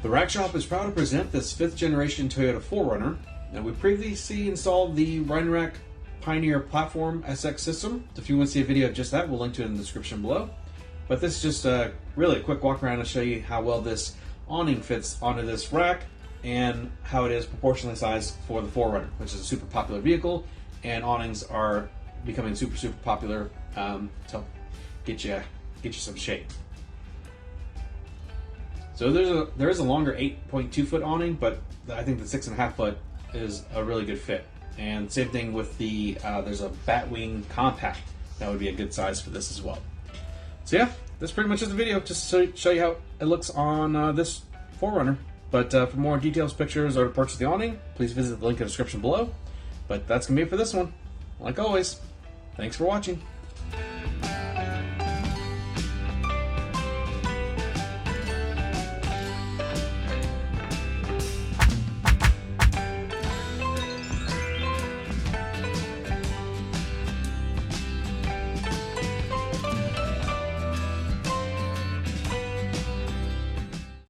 The Rack Shop is proud to present this 5th generation Toyota 4Runner. Now, we previously installed the Rhino-Rack Pioneer platform SX system. If you want to see a video of just that, we'll link to it in the description below. But this is just really a quick walk around to show you how well this awning fits onto this rack and how it is proportionally sized for the 4Runner, which is a super popular vehicle, and awnings are becoming super popular to get you some shade. So there is a longer 8.2 foot awning, but I think the 6.5 foot is a really good fit. And same thing with the there's a Batwing compact that would be a good size for this as well. So yeah, that's pretty much the video, just to show you how it looks on this 4Runner. But for more details, pictures, or to purchase the awning, please visit the link in the description below. But that's gonna be it for this one. Like always, thanks for watching.